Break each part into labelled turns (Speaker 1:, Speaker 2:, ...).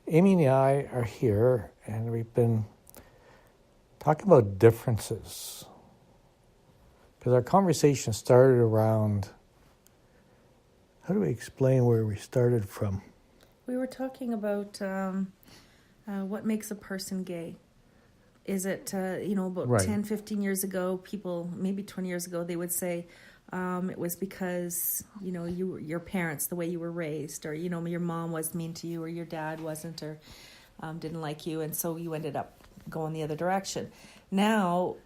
Speaker 1: Amy and I are here, and we've been talking about differences. Because our conversation started around, how do we explain where we started from?
Speaker 2: We were talking about what makes a person gay. Is it, about
Speaker 1: Right.
Speaker 2: 10, 15 years ago, people, maybe 20 years ago, they would say it was because, your parents, the way you were raised, or, your mom was mean to you, or your dad wasn't, or didn't like you, and so you ended up going the other direction. Now,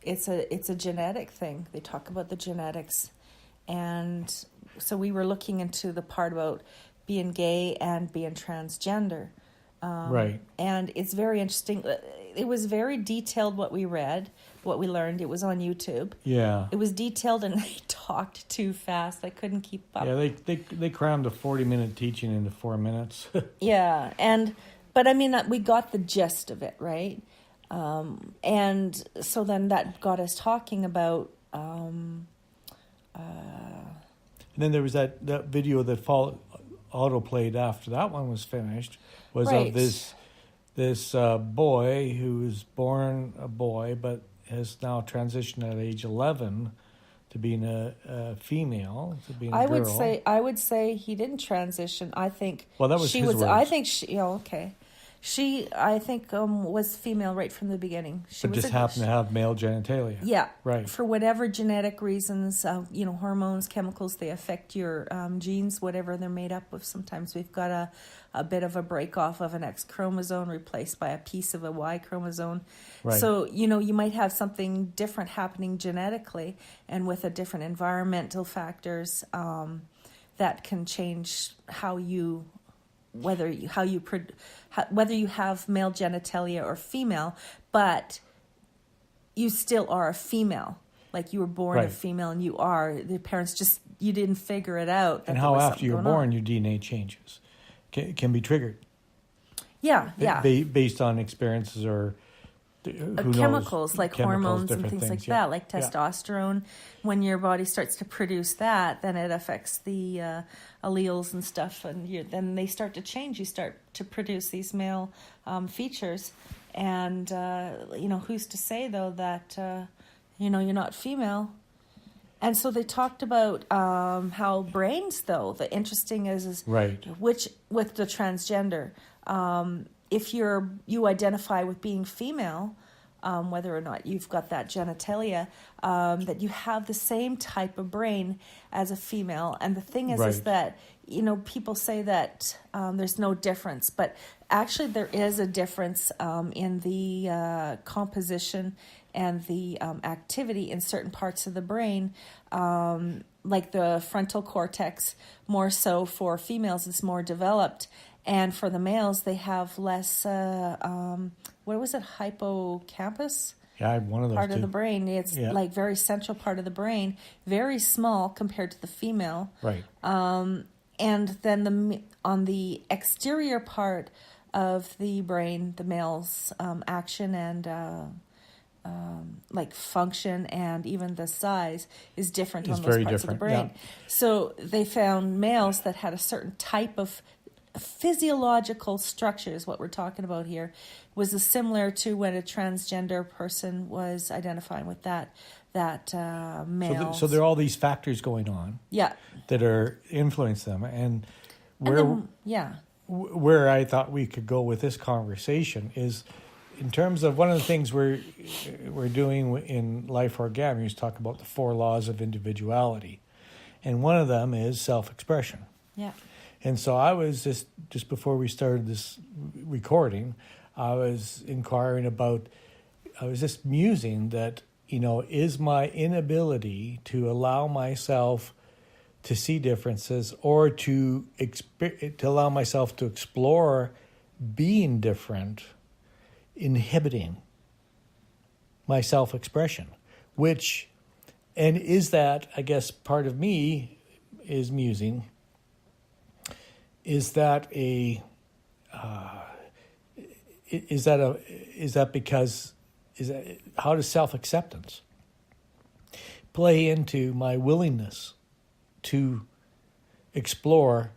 Speaker 2: it's a genetic thing. They talk about the genetics. And so we were looking into the part about being gay and being transgender.
Speaker 1: Right.
Speaker 2: And it's very interesting. It was very detailed what we read, what we learned. It was on YouTube.
Speaker 1: Yeah.
Speaker 2: It was detailed, and they talked too fast. I couldn't keep up.
Speaker 1: Yeah, they crammed a 40-minute teaching into 4 minutes.
Speaker 2: Yeah, but I mean, we got the gist of it, right? And so then that got us talking about...
Speaker 1: And then there was that video that auto-played after that one was finished, was
Speaker 2: Right.
Speaker 1: of this boy who was born a boy but has now transitioned at age 11 to being a female, to being a girl.
Speaker 2: I would say he didn't transition. I think
Speaker 1: Well, that was
Speaker 2: she
Speaker 1: his
Speaker 2: was.
Speaker 1: words.
Speaker 2: I think she. Oh, okay. She, I think, was female right from the beginning. She
Speaker 1: But
Speaker 2: was
Speaker 1: just happened to have male genitalia.
Speaker 2: Yeah,
Speaker 1: Right.
Speaker 2: For whatever genetic reasons, hormones, chemicals, they affect your genes, whatever they're made up of. Sometimes we've got a bit of a break off of an X chromosome replaced by a piece of a Y chromosome.
Speaker 1: Right.
Speaker 2: So, you might have something different happening genetically, and with a different environmental factors that can change how you... whether you have male genitalia or female, but you still are a female. Like you were born
Speaker 1: Right.
Speaker 2: a female, and the parents you didn't figure it out.
Speaker 1: And how after you're born, your DNA changes. Can be triggered.
Speaker 2: Yeah.
Speaker 1: Based on experiences or
Speaker 2: chemicals, like hormones and things like that, like
Speaker 1: Yeah.
Speaker 2: testosterone. When your body starts to produce that, then it affects the alleles and stuff, and then they start to change. You start to produce these male features, and who's to say though that you're not female? And so they talked about how brains, though, the interesting is
Speaker 1: Right.
Speaker 2: which with the transgender. If you identify with being female, whether or not you've got that genitalia, that you have the same type of brain as a female. And the thing is
Speaker 1: Right.
Speaker 2: that, people say that there's no difference, but actually there is a difference in the composition and the activity in certain parts of the brain, like the frontal cortex, more so for females, is more developed. And for the males, they have less, what was it, hippocampus?
Speaker 1: Yeah, I had one of those
Speaker 2: part
Speaker 1: too.
Speaker 2: of the brain. It's
Speaker 1: Yeah.
Speaker 2: like very central part of the brain, very small compared to the female.
Speaker 1: Right.
Speaker 2: And then on the exterior part of the brain, the male's action and like function and even the size is different
Speaker 1: It's
Speaker 2: on those
Speaker 1: very
Speaker 2: parts of the
Speaker 1: different,
Speaker 2: brain. So they found males that had a certain type of physiological structure, is what we're talking about here, was similar to when a transgender person was identifying with that male.
Speaker 1: So there are all these factors going on.
Speaker 2: Yeah.
Speaker 1: That are influence them, and
Speaker 2: yeah.
Speaker 1: Where I thought we could go with this conversation is in terms of one of the things we're doing in Life Origami is talk about the 4 laws of individuality, and one of them is self-expression.
Speaker 2: Yeah.
Speaker 1: And so I was just before we started this recording, I was inquiring about, I was just musing that, is my inability to allow myself to see differences or to allow myself to explore being different inhibiting my self-expression, and is that, I guess, part of me is musing, is that how does self-acceptance play into my willingness to explore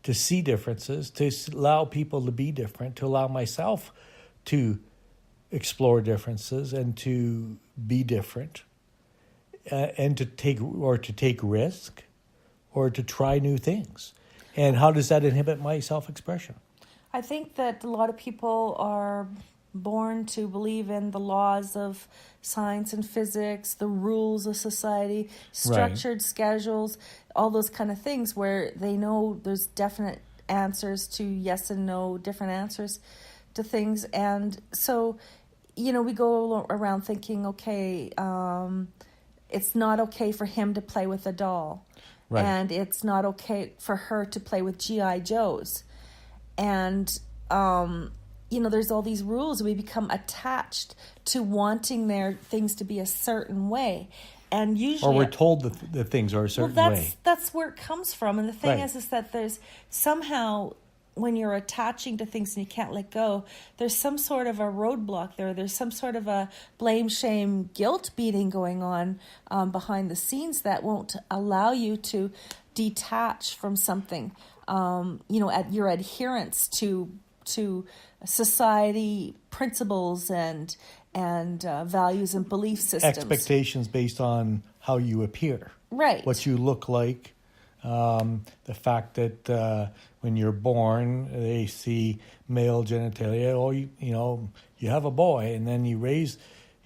Speaker 1: to see differences, to allow people to be different, to allow myself to explore differences and to be different, and to take risk, or to try new things. And how does that inhibit my self-expression?
Speaker 2: I think that a lot of people are born to believe in the laws of science and physics, the rules of society, structured schedules, all those kind of things where they know there's definite answers to yes and no, different answers to things. And so, we go around thinking, okay, it's not okay for him to play with a doll. Right. And it's not okay for her to play with G.I. Joes. And, there's all these rules. We become attached to wanting their things to be a certain way. And usually...
Speaker 1: Or we're told that things are a certain way.
Speaker 2: That's where it comes from. And the thing is that there's somehow... when you're attaching to things and you can't let go, there's some sort of a roadblock there. There's some sort of a blame, shame, guilt beating going on behind the scenes that won't allow you to detach from something. At your adherence to society principles and values and belief systems.
Speaker 1: Expectations based on how you appear.
Speaker 2: Right.
Speaker 1: What you look like. The fact that when you're born, they see male genitalia. Oh, you have a boy, and then you raise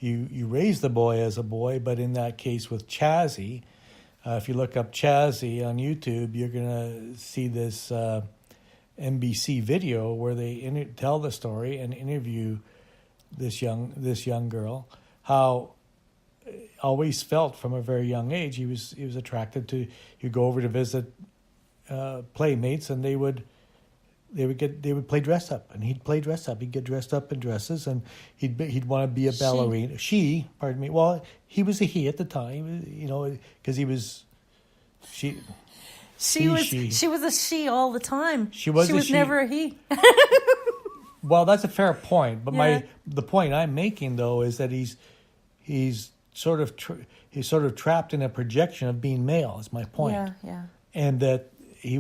Speaker 1: the boy as a boy. But in that case with Chazzy, if you look up Chazzy on YouTube, you're gonna see this NBC video where they tell the story and interview this young girl, how always felt from a very young age he was attracted to. You go over to visit playmates, and they would play dress up, and he'd play dress up. He'd get dressed up in dresses, and he'd want to be a ballerina. Well, he was a he at the time, because he was she. She
Speaker 2: was a she all the time.
Speaker 1: She was
Speaker 2: never a he.
Speaker 1: Well, that's a fair point, but the point I'm making though is that he's sort of trapped in a projection of being male. Is my point.
Speaker 2: Yeah.
Speaker 1: And that she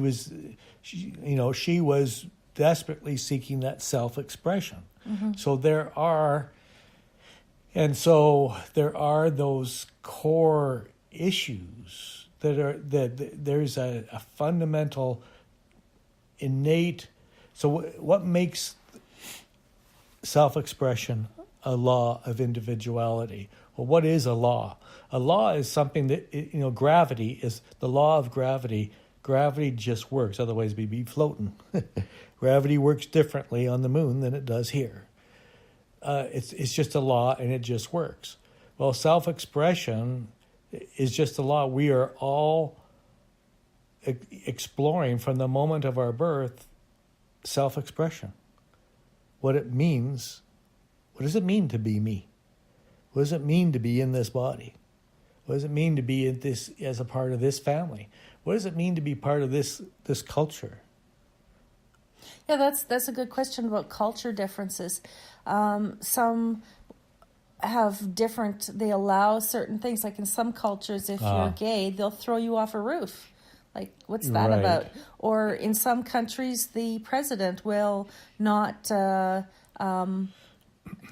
Speaker 1: was desperately seeking that self-expression. Mm-hmm. So there are those core issues that there's a fundamental innate. So what makes self-expression a law of individuality? Well, what is a law? A law is something that, gravity is the law of gravity. Gravity just works, otherwise we'd be floating. Gravity works differently on the moon than it does here. It's just a law, and it just works. Well, self-expression is just a law. We are all exploring from the moment of our birth self-expression. What it means. What does it mean to be me? What does it mean to be in this body? What does it mean to be in this as a part of this family? What does it mean to be part of this culture?
Speaker 2: Yeah, that's a good question about culture differences. Some have different. They allow certain things. Like in some cultures, if you're gay, they'll throw you off a roof. Like, what's that about? Or in some countries, the president will not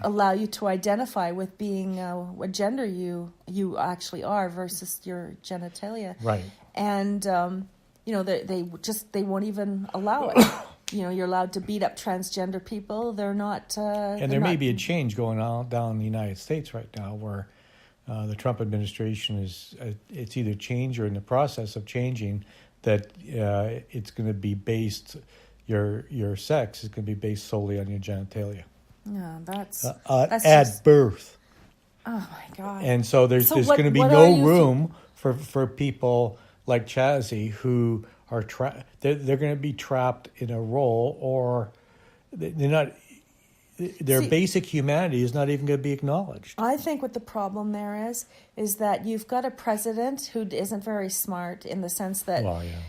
Speaker 2: allow you to identify with being what gender you actually are versus your genitalia.
Speaker 1: Right.
Speaker 2: And they won't even allow it. You're allowed to beat up transgender people. They're not.
Speaker 1: And there may be a change going on down in the United States right now, where the Trump administration is it's either changed or in the process of changing that it's going to be based your sex is going to be based solely on your genitalia.
Speaker 2: Yeah, that's
Speaker 1: at
Speaker 2: just,
Speaker 1: birth.
Speaker 2: Oh my God!
Speaker 1: And so there's going to be no room for people like Chazzy who are they're going to be trapped in a role, or they're not. Their basic humanity is not even going to be acknowledged.
Speaker 2: I think what the problem there is that you've got a president who isn't very smart in the sense that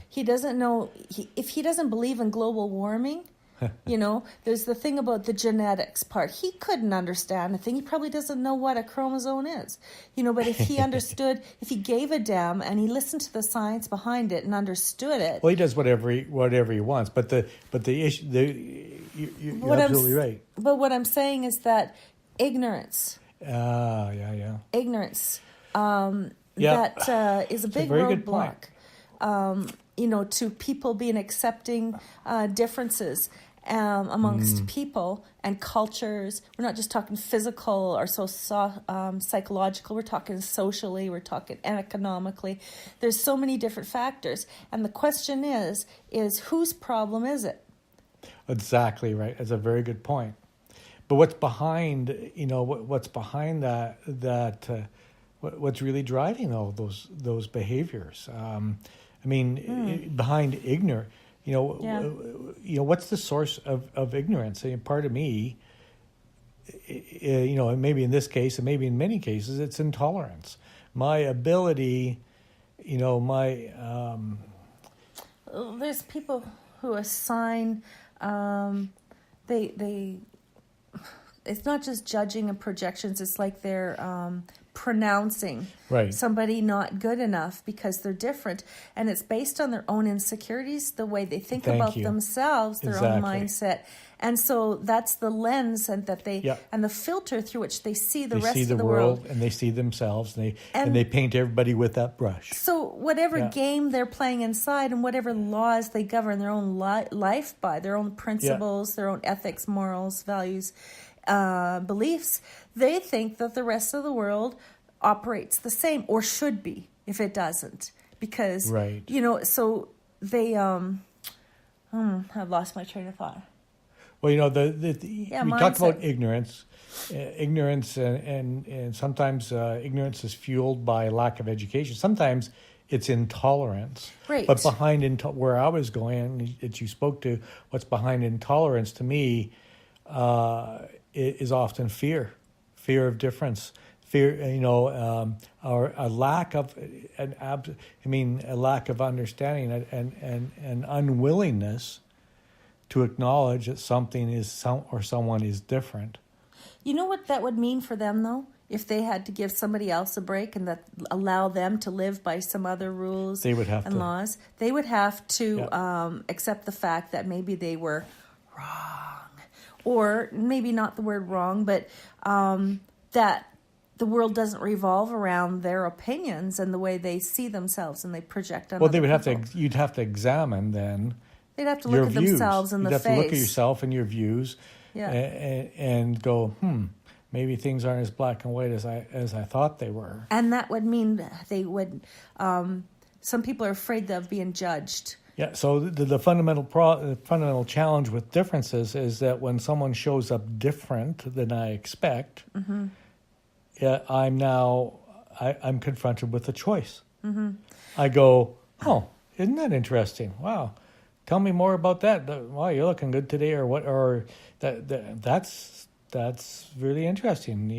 Speaker 2: he doesn't know if he doesn't believe in global warming. You know, there's the thing about the genetics part. He couldn't understand a thing. He probably doesn't know what a chromosome is. You know, but if he understood, if he gave a damn and he listened to the science behind it and understood it.
Speaker 1: Well, he does whatever he wants, but the issue, you're absolutely right.
Speaker 2: But what I'm saying is that ignorance.
Speaker 1: Yeah.
Speaker 2: Ignorance.
Speaker 1: Yeah.
Speaker 2: That is a big
Speaker 1: very good
Speaker 2: roadblock. You know, to people being accepting differences amongst people and cultures. We're not just talking physical or psychological. We're talking socially. We're talking economically. There's so many different factors. And the question is whose problem is it?
Speaker 1: Exactly right. That's a very good point. But what's behind, what's behind what's really driving all those behaviors? Behind ignorance, what's the source of ignorance? And part of me, and maybe in this case, and maybe in many cases, it's intolerance. My ability,
Speaker 2: There's people who assign, it's not just judging and projections. It's like they're pronouncing somebody not good enough because they're different, and it's based on their own insecurities, the way they think about themselves, their own mindset, and so that's the lens and and the filter through which they see the rest of the world,
Speaker 1: and they see themselves, and they paint everybody with that brush.
Speaker 2: So whatever game they're playing inside, and whatever laws they govern their own life by, their own principles, their own ethics, morals, values, beliefs, they think that the rest of the world operates the same, or should be, if it doesn't, because so they I've lost my train of thought.
Speaker 1: Well, we talked about ignorance, and sometimes ignorance is fueled by lack of education. Sometimes it's intolerance.
Speaker 2: Right.
Speaker 1: But behind where I was going, that you spoke to, what's behind intolerance to me is often fear of difference, fear, or a lack of a lack of understanding and unwillingness to acknowledge that something is someone is different.
Speaker 2: You know what that would mean for them, though? If they had to give somebody else a break and that allow them to live by some other rules laws, they would have to accept the fact that maybe they were wrong, or maybe not the word wrong, but that the world doesn't revolve around their opinions and the way they see themselves and they project on.
Speaker 1: Well, you'd have to examine then.
Speaker 2: They'd have to look at themselves in the face.
Speaker 1: You'd have to look at yourself and your views, and go, maybe things aren't as black and white as I thought they were. And
Speaker 2: that would mean they would. Some people are afraid of being judged.
Speaker 1: Yeah. So the fundamental challenge with differences is that when someone shows up different than I expect, I'm confronted with a choice. Mm-hmm. I go, oh, isn't that interesting? Wow. Tell me more about that. Wow, you're looking good today, or what? Or that's really interesting.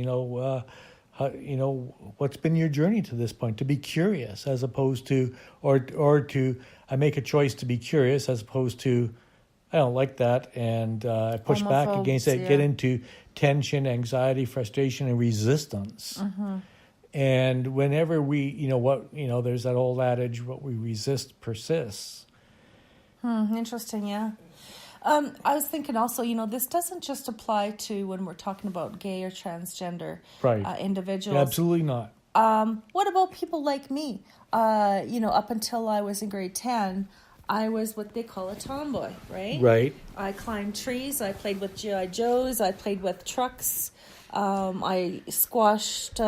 Speaker 1: What's been your journey to this point? To be curious, as opposed to, or to, I make a choice to be curious, as opposed to, I don't like that, and I push back against it. Get into tension, anxiety, frustration, and resistance. Mm-hmm. And whenever we, there's that old adage: what we resist persists.
Speaker 2: Interesting, yeah. I was thinking also, this doesn't just apply to when we're talking about gay or transgender individuals.
Speaker 1: Yeah, absolutely not.
Speaker 2: What about people like me? Up until I was in grade 10, I was what they call a tomboy, right?
Speaker 1: Right.
Speaker 2: I climbed trees. I played with G.I. Joes. I played with trucks. I squished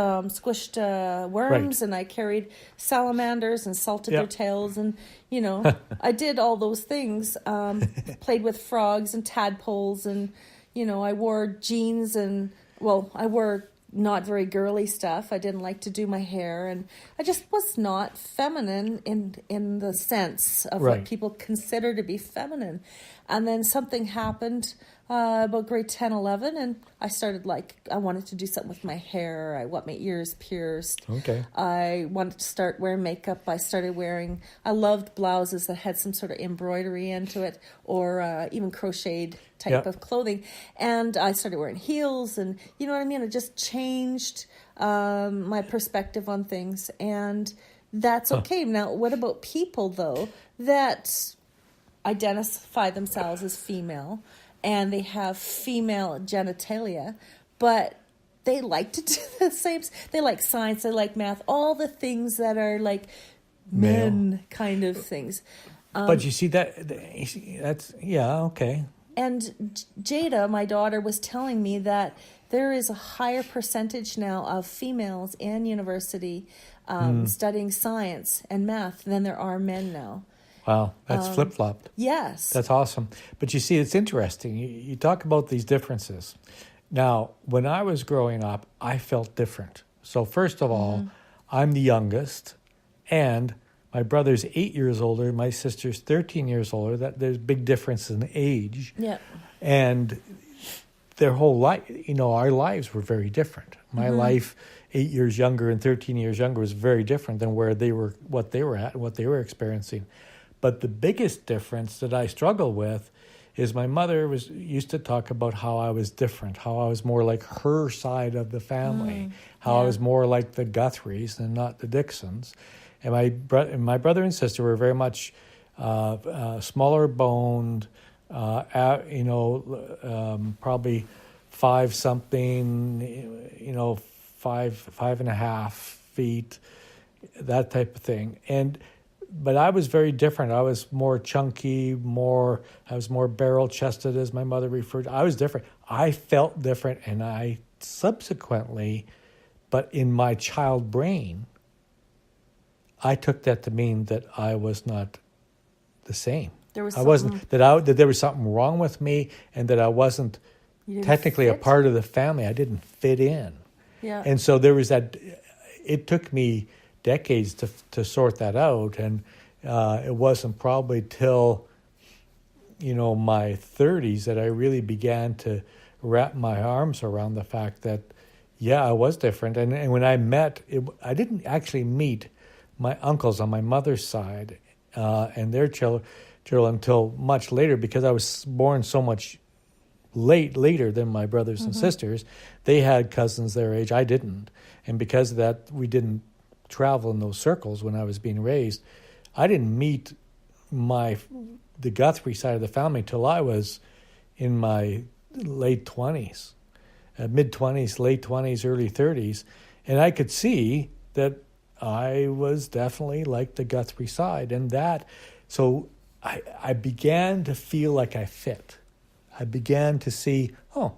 Speaker 2: worms, and I carried salamanders and salted their tails, and I did all those things. Played with frogs and tadpoles, and I wore jeans, and I wore not very girly stuff. I didn't like to do my hair, and I just was not feminine in the sense of what people consider to be feminine. And then something happened about grade 10, 11, and I started I wanted to do something with my hair. I want my ears pierced.
Speaker 1: Okay.
Speaker 2: I wanted to start wearing makeup. I loved blouses that had some sort of embroidery into it, or even crocheted type of clothing. And I started wearing heels, and you know what I mean? It just changed my perspective on things, and that's okay. Now, what about people, though, that identify themselves as female, and they have female genitalia, but they like to do the same. They like science, they like math, all the things that are like men kind of things.
Speaker 1: But you see that's okay.
Speaker 2: And Jada, my daughter, was telling me that there is a higher percentage now of females in university studying science and math than there are men now.
Speaker 1: Wow, that's flip-flopped.
Speaker 2: Yes.
Speaker 1: That's awesome. But you see, it's interesting. You talk about these differences. Now, when I was growing up, I felt different. So first of all, I'm the youngest, and my brother's 8 years older, my sister's 13 years older. There's big difference in age.
Speaker 2: Yeah.
Speaker 1: And their whole life, our lives were very different. My life, 8 years younger and 13 years younger, was very different than what they were at, what they were experiencing. But the biggest difference that I struggle with is my mother used to talk about how I was different, how I was more like her side of the family, how I was more like the Guthries and not the Dixons. And my brother and sister were very much smaller boned, probably 5-something, 5.5 feet, that type of thing. But I was very different. I was more chunky, I was more barrel-chested, as my mother referred to. I was different. I felt different, and I subsequently, but in my child brain, I took that to mean that I was not the same. There was that there was something wrong with me, and that I wasn't technically a part of the family. I didn't fit in.
Speaker 2: Yeah.
Speaker 1: And so there was that. It took me decades to sort that out, and it wasn't probably till my 30s that I really began to wrap my arms around the fact that I was different. And when I I didn't actually meet my uncles on my mother's side and their children until much later, because I was born so much later than my brothers and sisters. They had cousins their age. I didn't, and because of that, we didn't travel in those circles when I was being raised. I didn't meet the Guthrie side of the family till I was in my late 20s, mid-20s, late 20s, early 30s, and I could see that I was definitely like the Guthrie side, so I began to feel like I fit. I began to see, I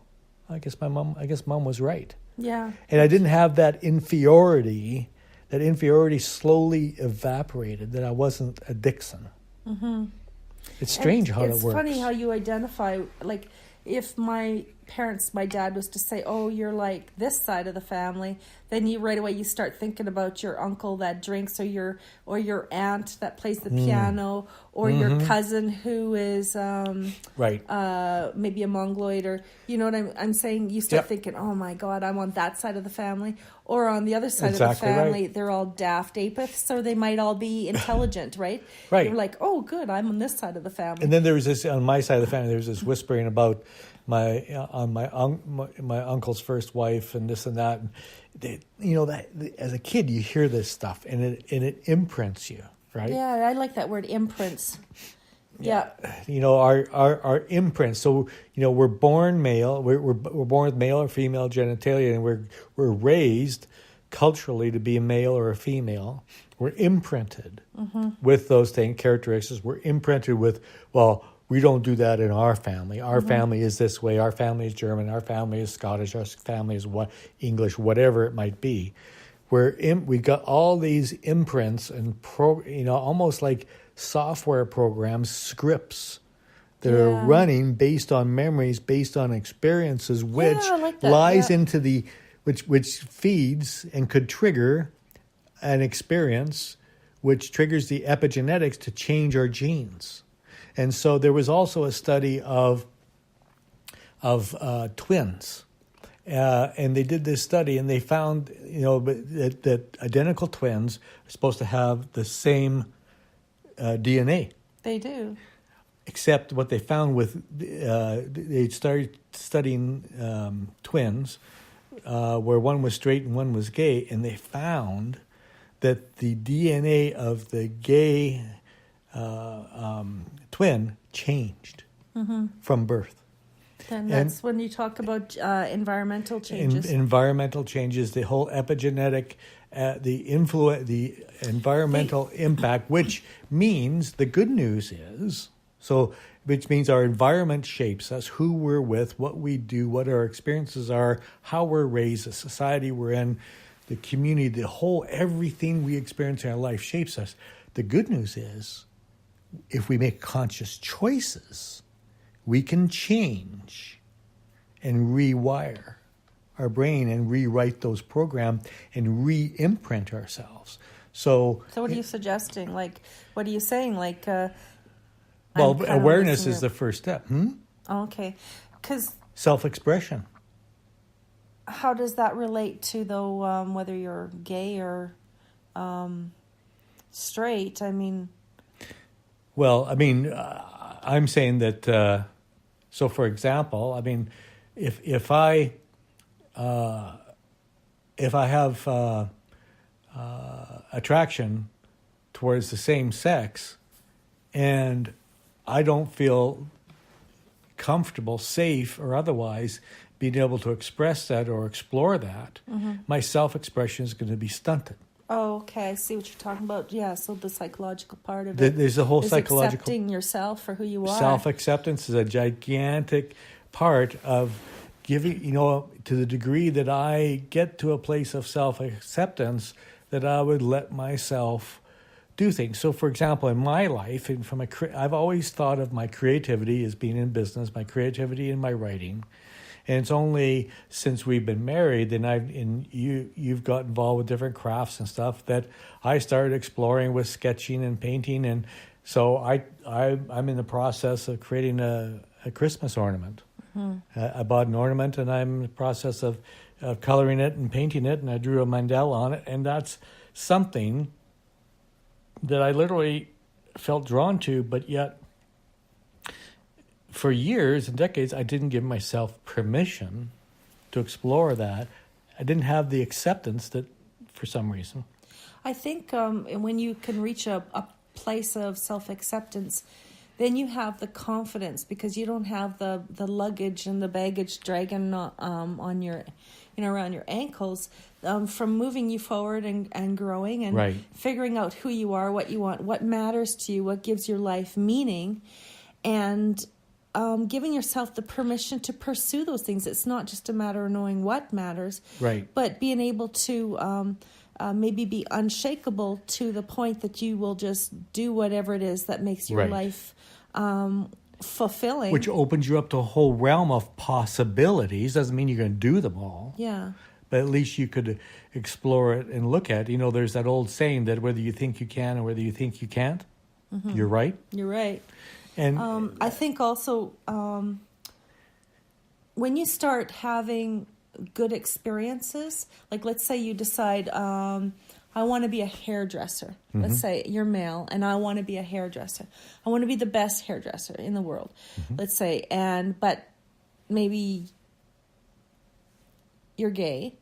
Speaker 1: guess mom was right.
Speaker 2: Yeah.
Speaker 1: And I didn't have that inferiority. That inferiority slowly evaporated, that I wasn't a Dixon. Mm-hmm. It's strange how it works.
Speaker 2: It's funny how you identify, like, if my dad was to say, oh, you're like this side of the family, then right away you start thinking about your uncle that drinks, or your aunt that plays the piano, or your cousin who is maybe a mongoloid, or you know what I'm saying? You start thinking, oh my God, I'm on that side of the family. Or on the other side of the family, they're all daft apiths, so they might all be intelligent, right?
Speaker 1: Right.
Speaker 2: You're like, oh, good, I'm on this side of the family.
Speaker 1: And then there was this, on my side of the family, there was this whispering about my uncle's first wife and this and that. And that as a kid, you hear this stuff, and it imprints you, right?
Speaker 2: Yeah, I like that word, imprints. Yeah.
Speaker 1: Our imprints. So, we're born male. We're born with male or female genitalia, and we're raised culturally to be a male or a female. We're imprinted with those characteristics. We're imprinted with, we don't do that in our family. Our family is this way. Our family is German. Our family is Scottish. Our family is English, whatever it might be. We got all these imprints and almost like software programs, scripts that are running based on memories, based on experiences, which lies into which feeds and could trigger an experience, which triggers the epigenetics to change our genes. And so there was also a study of twins. And they did this study, and they found, that identical twins are supposed to have the same DNA.
Speaker 2: They do.
Speaker 1: Except what they found with, they started studying twins, where one was straight and one was gay, and they found that the DNA of the gay twin changed from birth.
Speaker 2: And that's when you talk about environmental changes.
Speaker 1: Environmental changes, the whole epigenetic, the environmental impact, which means the good news is, which means our environment shapes us, who we're with, what we do, what our experiences are, how we're raised, the society we're in, the community, everything we experience in our life shapes us. The good news is, if we make conscious choices, we can change and rewire our brain and rewrite those programs and re-imprint ourselves. So
Speaker 2: what are you suggesting? What are you saying?
Speaker 1: Awareness is the first step.
Speaker 2: Okay. Because
Speaker 1: self-expression.
Speaker 2: How does that relate to, though, whether you're gay or straight? I mean...
Speaker 1: Well, I'm saying that... So, for example, if I have attraction towards the same sex, and I don't feel comfortable, safe, or otherwise being able to express that or explore that, my self-expression is going to be stunted.
Speaker 2: Oh, okay. I see what you're talking about. Yeah, so the psychological part of it.
Speaker 1: There's a whole psychological...
Speaker 2: accepting yourself for who you are.
Speaker 1: Self-acceptance is a gigantic part of giving, to the degree that I get to a place of self-acceptance, that I would let myself do things. So, for example, in my life, I've always thought of my creativity as being in business, my creativity in my writing. And it's only since we've been married and you've got involved with different crafts and stuff that I started exploring with sketching and painting. And so I'm in the process of creating a Christmas ornament. I bought an ornament, and I'm in the process of coloring it and painting it, and I drew a mandala on it. And that's something that I literally felt drawn to, but yet for years and decades, I didn't give myself permission to explore that. I didn't have the acceptance that, for some reason.
Speaker 2: I think when you can reach a place of self-acceptance, then you have the confidence, because you don't have the luggage and the baggage dragging on your, around your ankles, from moving you forward and growing and figuring out who you are, what you want, what matters to you, what gives your life meaning, and giving yourself the permission to pursue those things. It's not just a matter of knowing what matters, but being able to maybe be unshakable to the point that you will just do whatever it is that makes your life fulfilling.
Speaker 1: Which opens you up to a whole realm of possibilities. Doesn't mean you're going to do them all.
Speaker 2: Yeah.
Speaker 1: But at least you could explore it and look at it. There's that old saying that whether you think you can or whether you think you can't, you're right.
Speaker 2: You're right.
Speaker 1: And
Speaker 2: I think also when you start having good experiences, like let's say you decide, I want to be a hairdresser. Let's say you're male and I want to be a hairdresser. I want to be the best hairdresser in the world, let's say. But maybe you're gay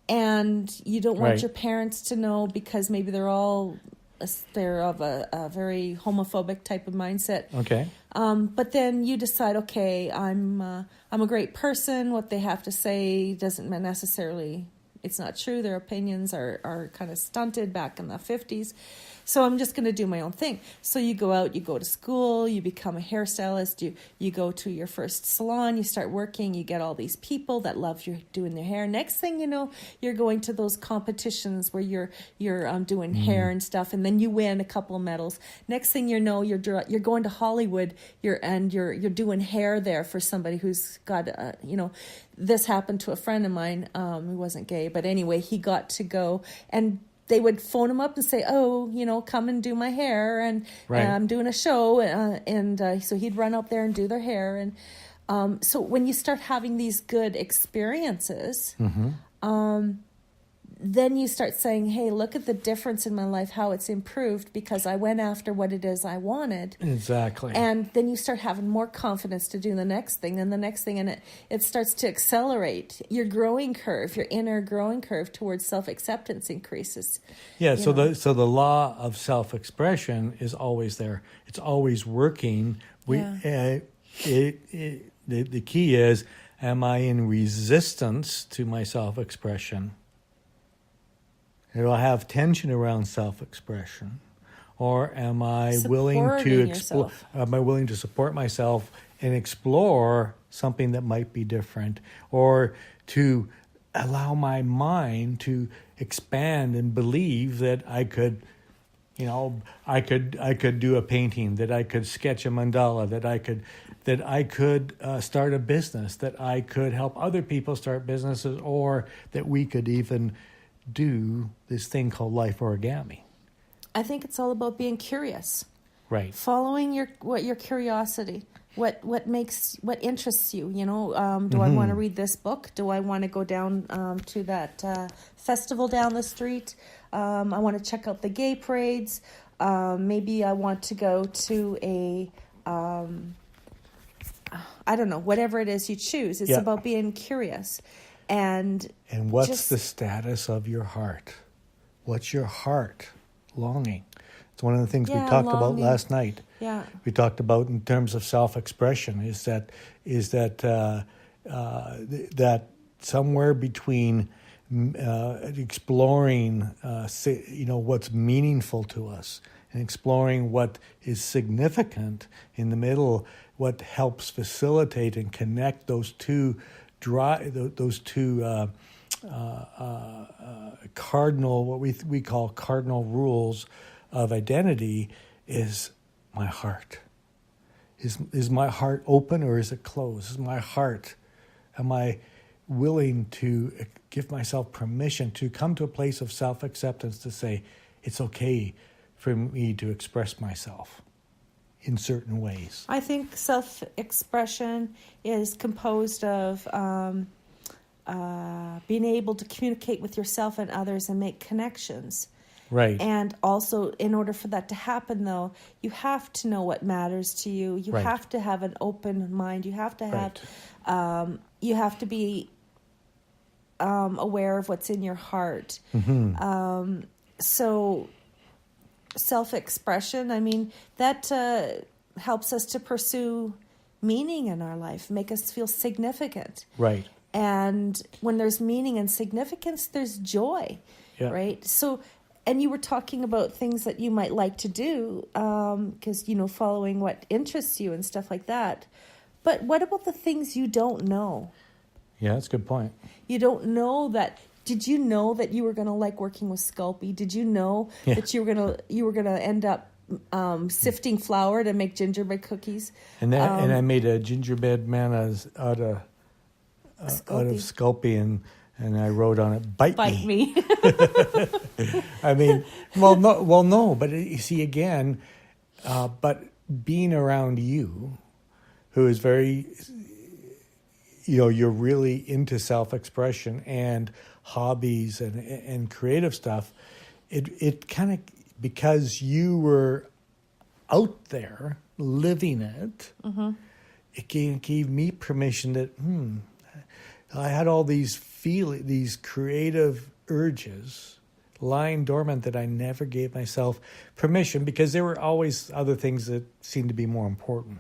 Speaker 2: and you don't want your parents to know, because maybe they're of a very homophobic type of mindset.
Speaker 1: Okay.
Speaker 2: But then you decide, okay, I'm a great person. What they have to say doesn't necessarily, it's not true. Their opinions are kind of stunted back in the 50s. So I'm just going to do my own thing. So you go out, you go to school, you become a hairstylist, you go to your first salon, you start working, you get all these people that love you doing their hair. Next thing you know, you're going to those competitions where you're doing hair and stuff, and then you win a couple of medals. Next thing you know, you're going to Hollywood, you're doing hair there for somebody who's got this happened to a friend of mine who wasn't gay, but anyway, he got to go, and they would phone him up and say, oh, come and do my hair, and I'm doing a show, and so he'd run up there and do their hair. And so when you start having these good experiences, then you start saying, hey, look at the difference in my life, how it's improved because I went after what it is I wanted.
Speaker 1: Exactly.
Speaker 2: And then you start having more confidence to do the next thing and the next thing, and it starts to accelerate. Your growing curve, your inner growing curve towards self-acceptance increases.
Speaker 1: Yeah, so the law of self-expression is always there. It's always working. The key is, am I in resistance to my self-expression? Do I have tension around self-expression, or am I willing to explore? Am I willing to support myself and explore something that might be different, or to allow my mind to expand and believe that I could, I could do a painting, that I could sketch a mandala, that I could start a business, that I could help other people start businesses, or that we could even do this thing called life origami.
Speaker 2: I think it's all about being curious.
Speaker 1: Right.
Speaker 2: Following your curiosity. What interests you? Do I want to read this book? Do I want to go down to that festival down the street? I want to check out the gay parades. Maybe I want to go to a I don't know, whatever it is you choose. It's about being curious. And
Speaker 1: what's the status of your heart? What's your heart longing? It's one of the things we talked about last night.
Speaker 2: Yeah,
Speaker 1: we talked about in terms of self-expression is that somewhere between exploring what's meaningful to us and exploring what is significant in the middle, what helps facilitate and connect those two cardinal, what we call cardinal rules of identity, is my heart. Is my heart open or is it closed? Is my heart, am I willing to give myself permission to come to a place of self-acceptance to say, it's okay for me to express myself in certain ways?
Speaker 2: I think self-expression is composed of being able to communicate with yourself and others and make connections.
Speaker 1: Right.
Speaker 2: And also, in order for that to happen, though, you have to know what matters to you. You have to have an open mind. You have to have, you have to be aware of what's in your heart. So self-expression, I mean, that helps us to pursue meaning in our life, make us feel significant.
Speaker 1: Right.
Speaker 2: And when there's meaning and significance, there's joy, right? So, and you were talking about things that you might like to do, because, following what interests you and stuff like that. But what about the things you don't know?
Speaker 1: Yeah, that's a good point.
Speaker 2: You don't know that. Did you know that you were going to like working with Sculpey? Did you know that you were gonna end up sifting flour to make gingerbread cookies?
Speaker 1: And I made a gingerbread man out of Sculpey, and I wrote on it, "Bite me." I mean, no, but you see again, but being around you, who is very, you're really into self-expression and hobbies and creative stuff, it kind of, because you were out there living it, it gave me permission that I had all these creative urges lying dormant that I never gave myself permission, because there were always other things that seemed to be more important.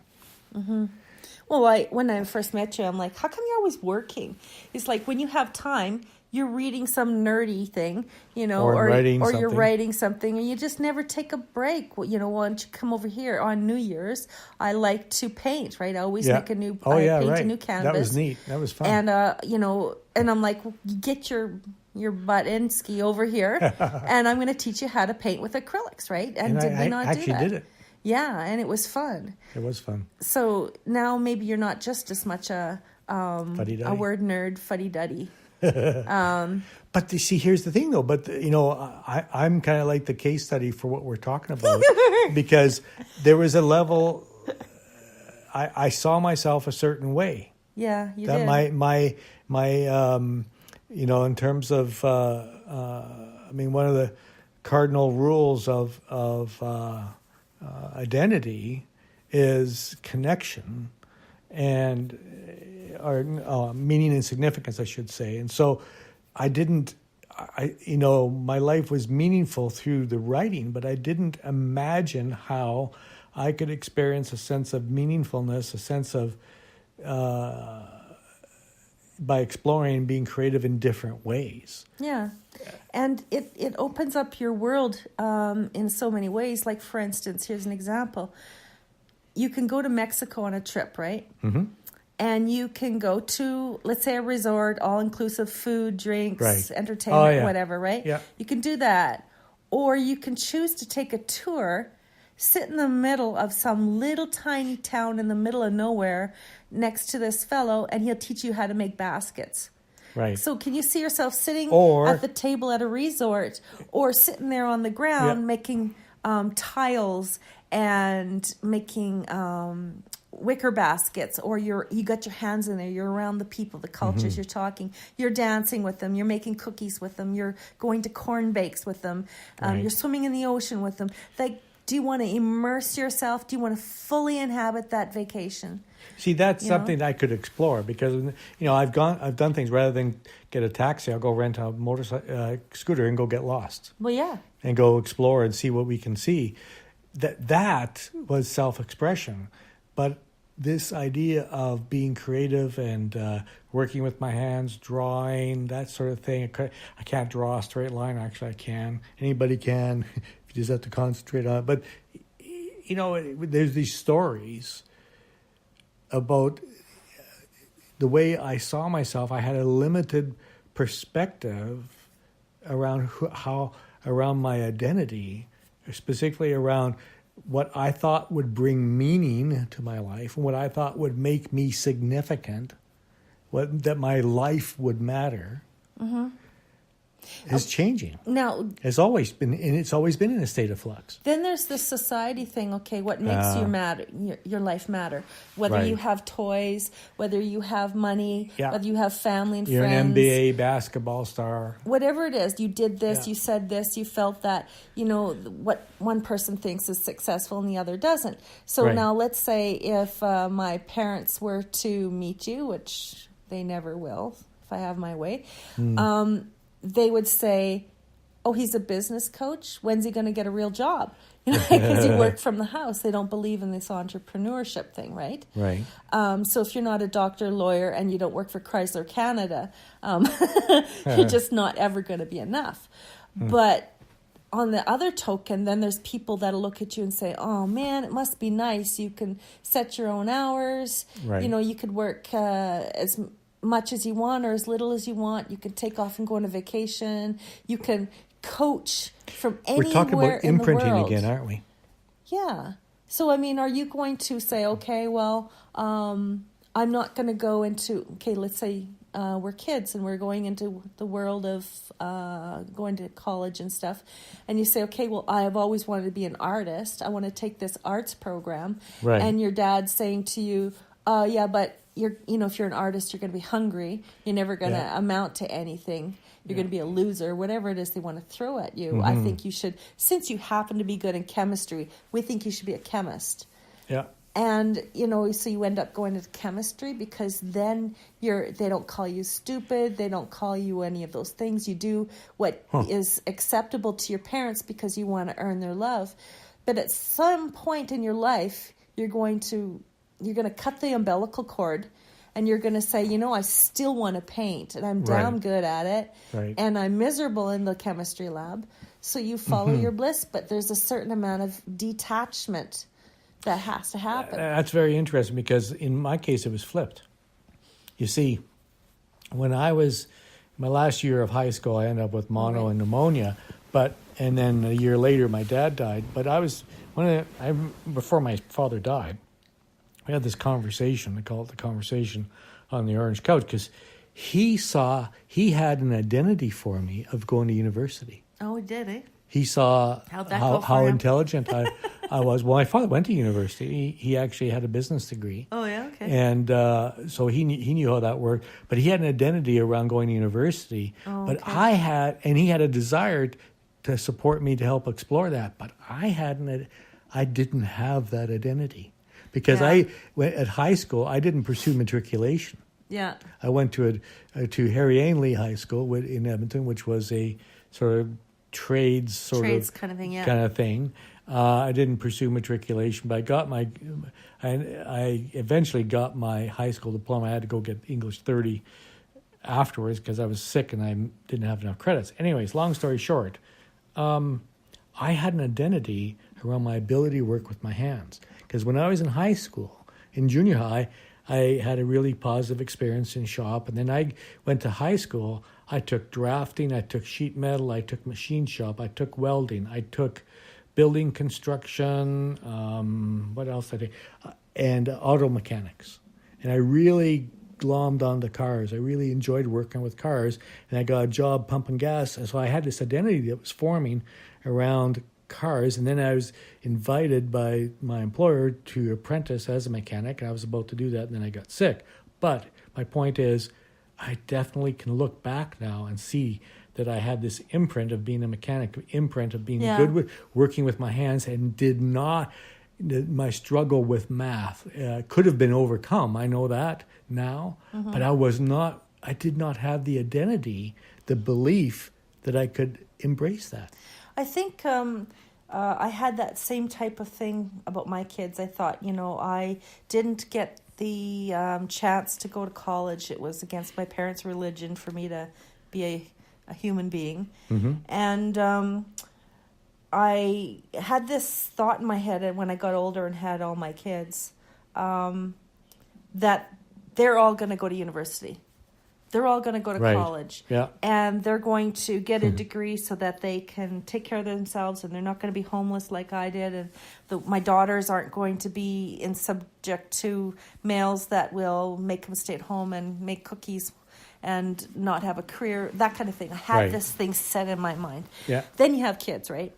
Speaker 2: Well, when I first met you, I'm like, how come you're always working? It's like when you have time, you're reading some nerdy thing, or you're writing something, and you just never take a break. Well, why don't you come over here on New Year's? I like to paint, right? I always make a new, a new canvas.
Speaker 1: That was neat. That was fun.
Speaker 2: And, and I'm like, well, get your butt in ski over here, and I'm going to teach you how to paint with acrylics, right? And did we not do that? I actually did it. Yeah, and it was fun.
Speaker 1: It was fun.
Speaker 2: So now maybe you're not just as much a word nerd, fuddy-duddy.
Speaker 1: But you see, here's the thing, though. But I'm kind of like the case study for what we're talking about, because there was a level. I saw myself a certain way.
Speaker 2: Yeah, you
Speaker 1: that
Speaker 2: did.
Speaker 1: my in terms of one of the cardinal rules of identity is connection and or meaning and significance, I should say. And so my life was meaningful through the writing, but I didn't imagine how I could experience a sense of meaningfulness, a sense of by exploring and being creative in different ways.
Speaker 2: Yeah. And it opens up your world in so many ways. Like, for instance, here's an example. You can go to Mexico on a trip, right?
Speaker 1: Mm-hmm.
Speaker 2: And you can go to, let's say, a resort, all-inclusive food, drinks,
Speaker 1: right.
Speaker 2: entertainment, whatever, right?
Speaker 1: Yeah.
Speaker 2: You can do that. Or you can choose to take a tour, sit in the middle of some little tiny town in the middle of nowhere next to this fellow, and he'll teach you how to make baskets.
Speaker 1: Right.
Speaker 2: So can you see yourself sitting
Speaker 1: Or
Speaker 2: at the table at a resort, or sitting there on the ground making tiles and making wicker baskets, or you got your hands in there, you're around the people, the cultures, you're talking, you're dancing with them, you're making cookies with them, you're going to corn bakes with them, you're swimming in the ocean with them. Like, do you want to immerse yourself? Do you want to fully inhabit that vacation?
Speaker 1: See, that's something I could explore, because I've done things. Rather than get a taxi, I'll go rent a motorcycle scooter and go get lost.
Speaker 2: Well, yeah,
Speaker 1: and go explore and see what we can see. That was self-expression, but this idea of being creative and working with my hands, drawing, that sort of thing. I can't draw a straight line. Actually, I can. Anybody can. You just have to concentrate on it. But there's these stories about the way I saw myself. I had a limited perspective around around my identity, specifically around what I thought would bring meaning to my life and what I thought would make me significant, that my life would matter. Mm-hmm. Is changing.
Speaker 2: Now,
Speaker 1: it's always been in a state of flux.
Speaker 2: Then there's the society thing. Okay, what makes you matter? Your life matter. Whether you have toys, whether you have money, whether you have family and
Speaker 1: You're
Speaker 2: friends.
Speaker 1: You're an NBA basketball star.
Speaker 2: Whatever it is, you did this, you said this, you felt that. What one person thinks is successful and the other doesn't. So now, let's say if my parents were to meet you, which they never will, if I have my way. They would say, oh, he's a business coach. When's he going to get a real job? Because you work from the house. They don't believe in this entrepreneurship thing, right?
Speaker 1: Right.
Speaker 2: So if you're not a doctor, lawyer, and you don't work for Chrysler Canada, you're just not ever going to be enough. But on the other token, then there's people that'll look at you and say, oh, man, it must be nice. You can set your own hours.
Speaker 1: Right.
Speaker 2: You could work as much as you want or as little as you want. You can take off and go on a vacation. You can coach from anywhere.
Speaker 1: We're talking about imprinting again, aren't we?
Speaker 2: Yeah. So, are you going to say, okay, well, I'm not going to go into, let's say we're kids and we're going into the world of going to college and stuff. And you say, okay, well, I have always wanted to be an artist. I want to take this arts program.
Speaker 1: Right.
Speaker 2: And your dad's saying to you, yeah, but if you're an artist, you're going to be hungry. You're never going to amount to anything. You're going to be a loser, whatever it is they want to throw at you.
Speaker 1: Mm-hmm.
Speaker 2: I think you should, since you happen to be good in chemistry, we think you should be a chemist.
Speaker 1: Yeah.
Speaker 2: And, so you end up going into chemistry because then they don't call you stupid. They don't call you any of those things. You do what is acceptable to your parents because you want to earn their love. But at some point in your life, you're going to cut the umbilical cord and you're going to say, I still want to paint and I'm damn good at it.
Speaker 1: Right.
Speaker 2: And I'm miserable in the chemistry lab. So you follow your bliss, but there's a certain amount of detachment that has to happen.
Speaker 1: That's very interesting because in my case, it was flipped. You see, when I was my last year of high school, I ended up with mono and pneumonia, and then a year later, my dad died. But before my father died, we had this conversation. I call it the conversation on the orange couch because he had an identity for me of going to university.
Speaker 2: Oh, he did, eh?
Speaker 1: He saw
Speaker 2: How'd that go for
Speaker 1: how
Speaker 2: him?
Speaker 1: intelligent I was. Well, my father went to university. He actually had a business degree.
Speaker 2: Oh, yeah, okay.
Speaker 1: And so he knew how that worked. But he had an identity around going to university.
Speaker 2: Oh,
Speaker 1: but
Speaker 2: okay.
Speaker 1: he had a desire to support me to help explore that. But I didn't have that identity. Because at high school, I didn't pursue matriculation.
Speaker 2: Yeah.
Speaker 1: I went to Harry Ainley High School in Edmonton, which was a sort of trades
Speaker 2: kind of thing, yeah.
Speaker 1: kind of thing. I didn't pursue matriculation, but I eventually got my high school diploma. I had to go get English 30 afterwards because I was sick and I didn't have enough credits. Anyways, long story short, I had an identity around my ability to work with my hands. Because when I was in high school, in junior high, I had a really positive experience in shop. And then I went to high school. I took drafting, I took sheet metal, I took machine shop, I took welding, I took building construction, what else did I take? And auto mechanics. And I really glommed onto cars. I really enjoyed working with cars. And I got a job pumping gas. And so I had this identity that was forming around cars. And then I was invited by my employer to apprentice as a mechanic. And I was about to do that, and then I got sick. But my point is, I definitely can look back now and see that I had this imprint of being a mechanic, imprint of being good with working with my hands, and my struggle with math could have been overcome. I know that now, but I did not have the identity, the belief that I could embrace that.
Speaker 2: I think I had that same type of thing about my kids. I thought, I didn't get the chance to go to college. It was against my parents' religion for me to be a human being. Mm-hmm. And I had this thought in my head when I got older and had all my kids, that they're all going to go to university. They're all going to go to college.
Speaker 1: Yeah.
Speaker 2: And they're going to get a degree so that they can take care of themselves, and they're not going to be homeless like I did. And my daughters aren't going to be subject to males that will make them stay at home and make cookies and not have a career, that kind of thing. I had this thing set in my mind.
Speaker 1: Yeah.
Speaker 2: Then you have kids, right?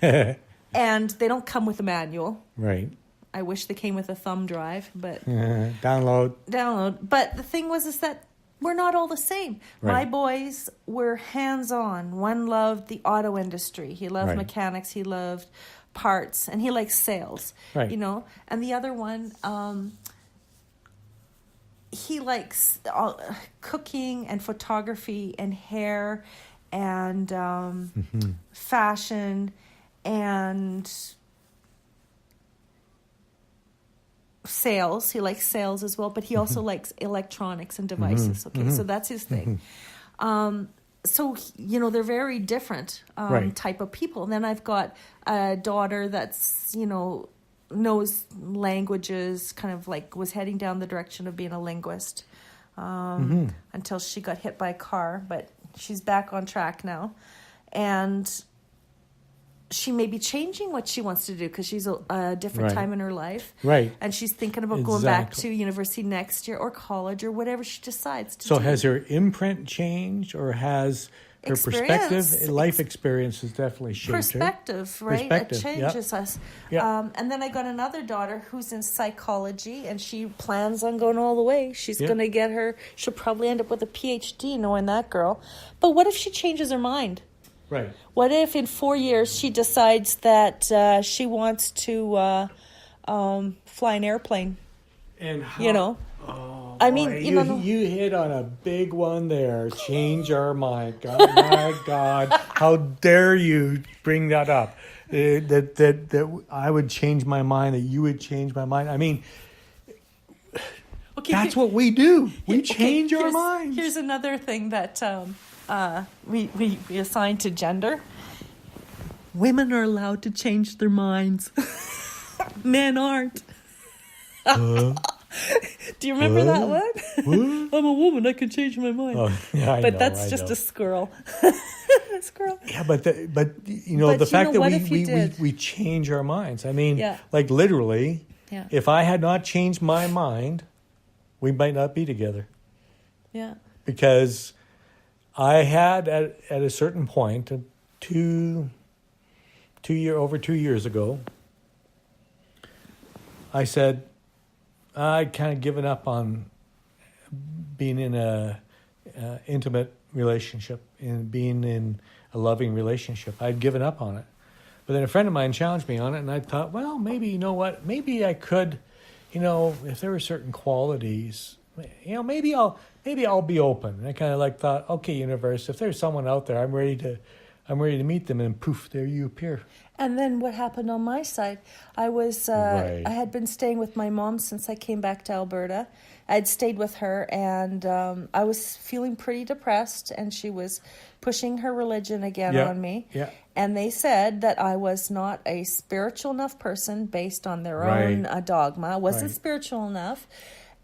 Speaker 2: And they don't come with a manual.
Speaker 1: Right.
Speaker 2: I wish they came with a thumb drive, but...
Speaker 1: Download.
Speaker 2: But the thing was is that we're not all the same.
Speaker 1: Right.
Speaker 2: My boys were hands-on. One loved the auto industry. He loved mechanics. He loved parts. And he likes sales.
Speaker 1: Right.
Speaker 2: And the other one, he likes cooking and photography and hair and fashion and sales. He likes sales as well, but he also likes electronics and devices. Okay, so that's his thing. So, they're very different type of people. And then I've got a daughter that's, knows languages, kind of like was heading down the direction of being a linguist until she got hit by a car, but she's back on track now. And she may be changing what she wants to do because she's a different time in her life.
Speaker 1: Right.
Speaker 2: And she's thinking about going back to university next year or college or whatever she decides to do.
Speaker 1: So has her imprint changed, or has her perspective, life experience has definitely shaped
Speaker 2: perspective,
Speaker 1: her?
Speaker 2: Right? It changes us.
Speaker 1: Yep.
Speaker 2: And then I got another daughter who's in psychology, and she plans on going all the way. She's going to she'll probably end up with a PhD, knowing that girl. But what if she changes her mind?
Speaker 1: Right.
Speaker 2: What if in 4 years she decides that she wants to fly an airplane?
Speaker 1: And how,
Speaker 2: I mean,
Speaker 1: you hit on a big one there. Change our mind. God, my God, how dare you bring that up? That I would change my mind. That you would change my mind. I mean, that's what we do. We change our minds.
Speaker 2: Here's another thing that we assign to gender. Women are allowed to change their minds. Men aren't. Do you remember that one? I'm a woman. I can change my mind.
Speaker 1: Oh, yeah, I know,
Speaker 2: that's just a squirrel. Squirrel.
Speaker 1: Yeah, but the fact that we change our minds. I mean, like literally, if I had not changed my mind, we might not be together.
Speaker 2: Yeah.
Speaker 1: because I had at a certain point, over 2 years ago, I said I'd kind of given up on being in a intimate relationship and being in a loving relationship. I'd given up on it. But then a friend of mine challenged me on it, and I thought, well, maybe, you know what, maybe I could, if there were certain qualities, maybe I'll be open. And I kind of thought, okay, universe, if there's someone out there, I'm ready to meet them, and poof, there you appear.
Speaker 2: And then what happened on my side? I was
Speaker 1: Right.
Speaker 2: I had been staying with my mom since I came back to Alberta. I'd stayed with her, and I was feeling pretty depressed, and she was pushing her religion again on me.
Speaker 1: Yeah.
Speaker 2: And they said that I was not a spiritual enough person based on their own dogma. I wasn't spiritual enough,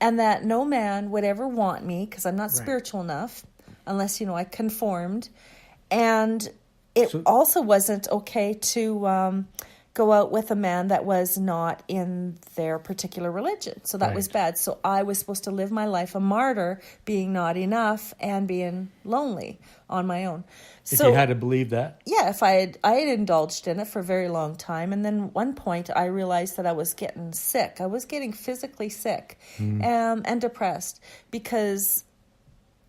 Speaker 2: and that no man would ever want me because I'm not spiritual enough unless, I conformed. And it also wasn't okay to go out with a man that was not in their particular religion. So that was bad. So I was supposed to live my life a martyr, being not enough and being lonely on my own.
Speaker 1: If you had to believe that?
Speaker 2: Yeah, I had indulged in it for a very long time. And then at one point I realized that I was getting sick. I was getting physically sick and depressed because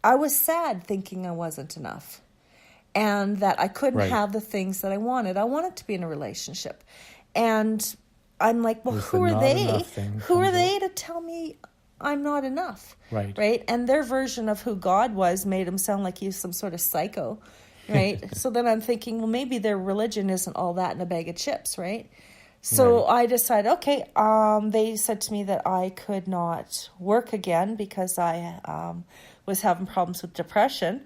Speaker 2: I was sad thinking I wasn't enough. And that I couldn't have the things that I wanted. I wanted to be in a relationship. And I'm like, well, who are they? Who are they to tell me I'm not enough? Right? And their version of who God was made him sound like he's some sort of psycho, right? So then I'm thinking, well, maybe their religion isn't all that in a bag of chips, right? So I decided, okay, they said to me that I could not work again because I was having problems with depression.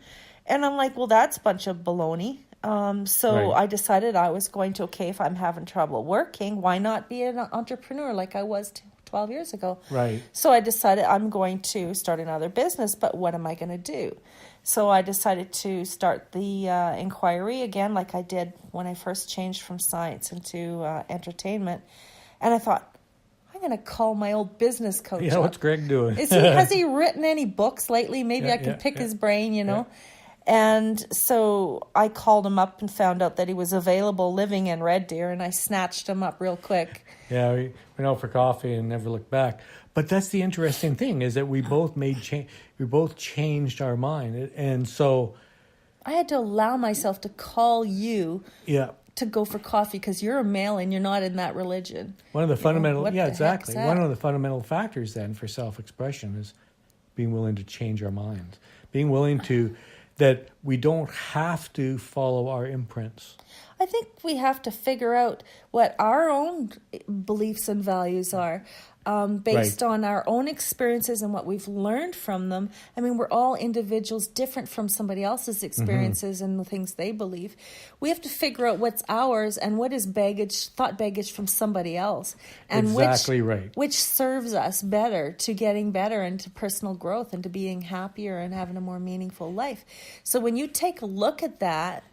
Speaker 2: And I'm like, well, that's a bunch of baloney. So I decided I was going to, if I'm having trouble working, why not be an entrepreneur like I was 12 years ago?
Speaker 1: Right.
Speaker 2: So I decided I'm going to start another business, but what am I going to do? So I decided to start the inquiry again, like I did when I first changed from science into entertainment. And I thought, I'm going to call my old business coach up.
Speaker 1: What's Greg doing?
Speaker 2: Has he written any books lately? Maybe I can pick his brain,
Speaker 1: Yeah.
Speaker 2: And so I called him up and found out that he was available living in Red Deer, and I snatched him up real quick.
Speaker 1: Yeah, we went out for coffee and never looked back. But that's the interesting thing, is that we both we both changed our mind. And so
Speaker 2: I had to allow myself to call you to go for coffee because you're a male and you're not in that religion.
Speaker 1: One of the fundamental,
Speaker 2: exactly.
Speaker 1: One of the fundamental factors then for self-expression is being willing to change our minds, being willing to, that we don't have to follow our imprints.
Speaker 2: I think we have to figure out what our own beliefs and values are based on our own experiences and what we've learned from them. I mean, we're all individuals different from somebody else's experiences and the things they believe. We have to figure out what's ours and what is thought baggage from somebody else. And which serves us better to getting better and to personal growth and to being happier and having a more meaningful life. So when you take a look at that,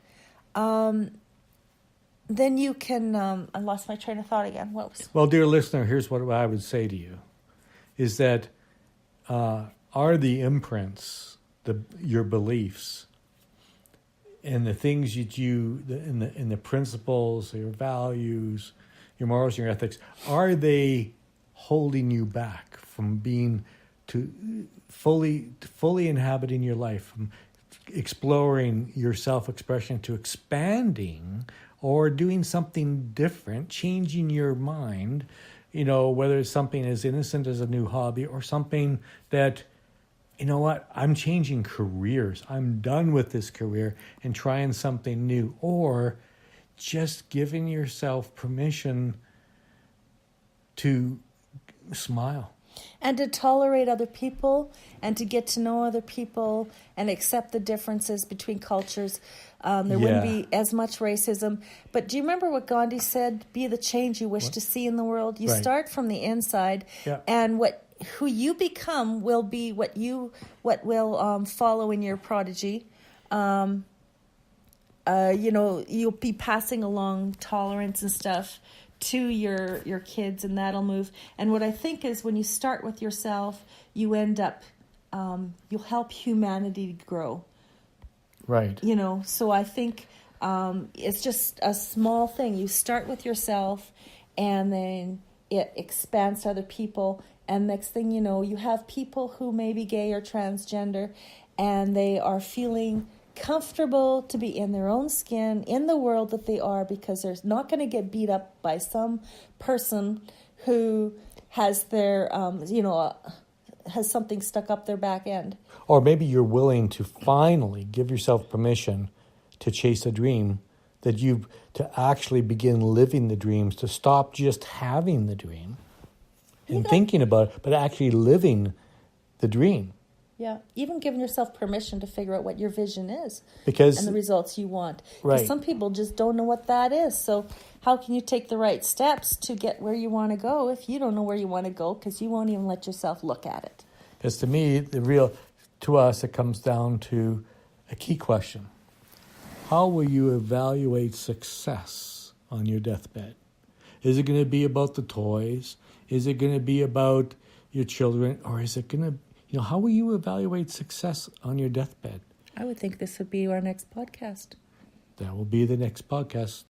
Speaker 2: then you can, I lost my train of thought again.
Speaker 1: Well, dear listener, here's what I would say to you, is that are the imprints, your beliefs, and the things that in the principles, your values, your morals, your ethics, are they holding you back from being fully inhabiting your life, from exploring your self-expression, to expanding or doing something different, changing your mind, whether it's something as innocent as a new hobby or something that, I'm changing careers. I'm done with this career and trying something new, or just giving yourself permission to smile.
Speaker 2: And to tolerate other people and to get to know other people and accept the differences between cultures. There wouldn't be as much racism. But do you remember what Gandhi said? Be the change you wish to see in the world. You start from the inside, and who you become will be what will follow in your prodigy. You'll be passing along tolerance and stuff to your kids, and that'll move. And what I think is when you start with yourself, you end up you'll help humanity grow.
Speaker 1: Right.
Speaker 2: You know, so I think it's just a small thing. You start with yourself, and then it expands to other people. And next thing you know, you have people who may be gay or transgender, and they are feeling comfortable to be in their own skin, in the world that they are, because they're not going to get beat up by some person who has their, has something stuck up their back end.
Speaker 1: Or maybe you're willing to finally give yourself permission to chase a dream, to actually begin living the dreams, to stop just having the dream and thinking about it, but actually living the dream.
Speaker 2: Yeah, even giving yourself permission to figure out what your vision is
Speaker 1: Because
Speaker 2: and the results you want.
Speaker 1: Right.
Speaker 2: Because some people just don't know what that is. So how can you take the right steps to get where you want to go if you don't know where you want to go, because you won't even let yourself look at it?
Speaker 1: Because to me, to us, it comes down to a key question. How will you evaluate success on your deathbed? Is it going to be about the toys? Is it going to be about your children? Or is it going to, how will you evaluate success on your deathbed?
Speaker 2: I would think this would be our next podcast.
Speaker 1: That will be the next podcast.